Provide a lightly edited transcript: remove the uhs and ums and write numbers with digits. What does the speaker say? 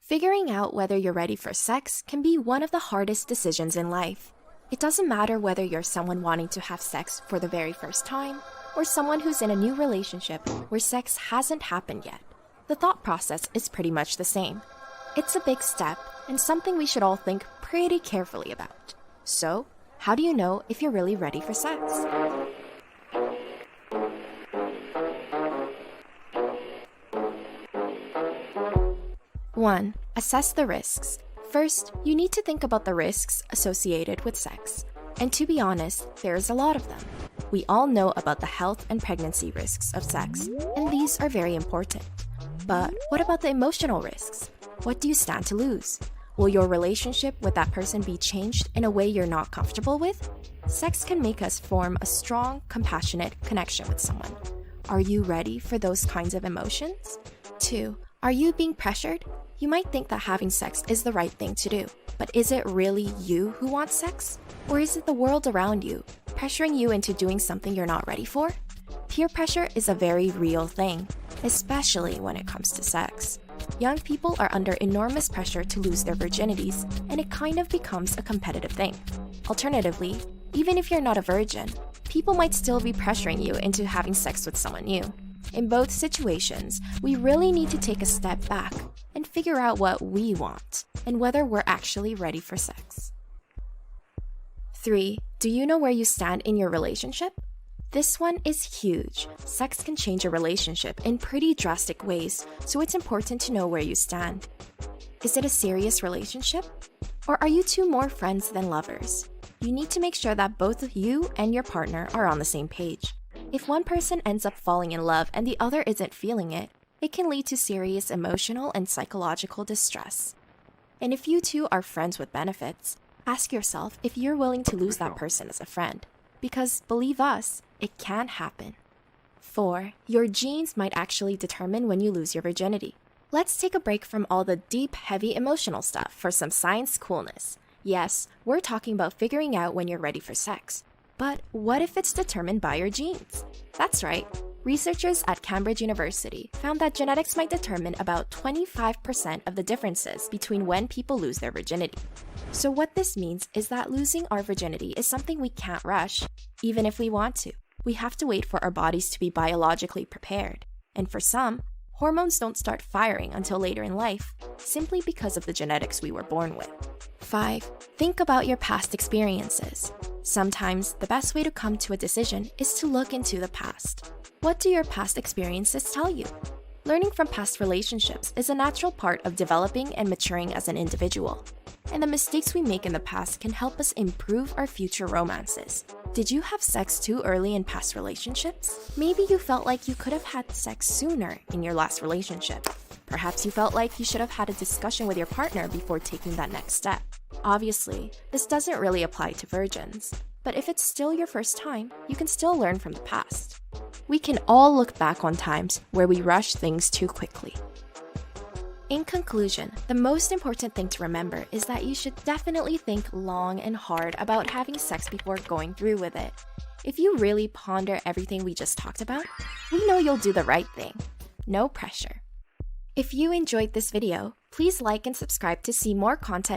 Figuring out whether you're ready for sex can be one of the hardest decisions in life. It doesn't matter whether you're someone wanting to have sex for the very first time or someone who's in a new relationship where sex hasn't happened yet. The thought process is pretty much the same. It's a big step and something we should all think pretty carefully about. So, how do you know if you're really ready for sex? One, assess the risks. First, you need to think about the risks associated with sex. And to be honest, there's a lot of them. We all know about the health and pregnancy risks of sex, and these are very important. But what about the emotional risks? What do you stand to lose? Will your relationship with that person be changed in a way you're not comfortable with? Sex can make us form a strong, compassionate connection with someone. Are you ready for those kinds of emotions? 2, are you being pressured? You might think that having sex is the right thing to do, but is it really you who wants sex? Or is it the world around you, pressuring you into doing something you're not ready for? Peer pressure is a very real thing, especially when it comes to sex. Young people are under enormous pressure to lose their virginities, and it kind of becomes a competitive thing. Alternatively, even if you're not a virgin, people might still be pressuring you into having sex with someone new. In both situations, we really need to take a step back and figure out what we want and whether we're actually ready for sex. 3, do you know where you stand in your relationship? This one is huge. Sex can change a relationship in pretty drastic ways, so it's important to know where you stand. Is it a serious relationship? Or are you two more friends than lovers? You need to make sure that both you and your partner are on the same page. If one person ends up falling in love and the other isn't feeling it, it can lead to serious emotional and psychological distress. And if you two are friends with benefits, ask yourself if you're willing to lose that person as a friend. Because believe us, it can happen. 4, your genes might actually determine when you lose your virginity. Let's take a break from all the deep, heavy emotional stuff for some science coolness. Yes, we're talking about figuring out when you're ready for sex. But what if it's determined by your genes? That's right. Researchers at Cambridge University found that genetics might determine about 25% of the differences between when people lose their virginity. So what this means is that losing our virginity is something we can't rush, even if we want to. We have to wait for our bodies to be biologically prepared. And for some, hormones don't start firing until later in life, simply because of the genetics we were born with. 5, think about your past experiences. Sometimes, the best way to come to a decision is to look into the past. What do your past experiences tell you? Learning from past relationships is a natural part of developing and maturing as an individual. And the mistakes we make in the past can help us improve our future romances. Did you have sex too early in past relationships? Maybe you felt like you could have had sex sooner in your last relationship. Perhaps you felt like you should have had a discussion with your partner before taking that next step. Obviously, this doesn't really apply to virgins, but if it's still your first time, you can still learn from the past. We can all look back on times where we rush things too quickly. In conclusion, the most important thing to remember is that you should definitely think long and hard about having sex before going through with it. If you really ponder everything we just talked about, we know you'll do the right thing. No pressure. If you enjoyed this video, please like and subscribe to see more content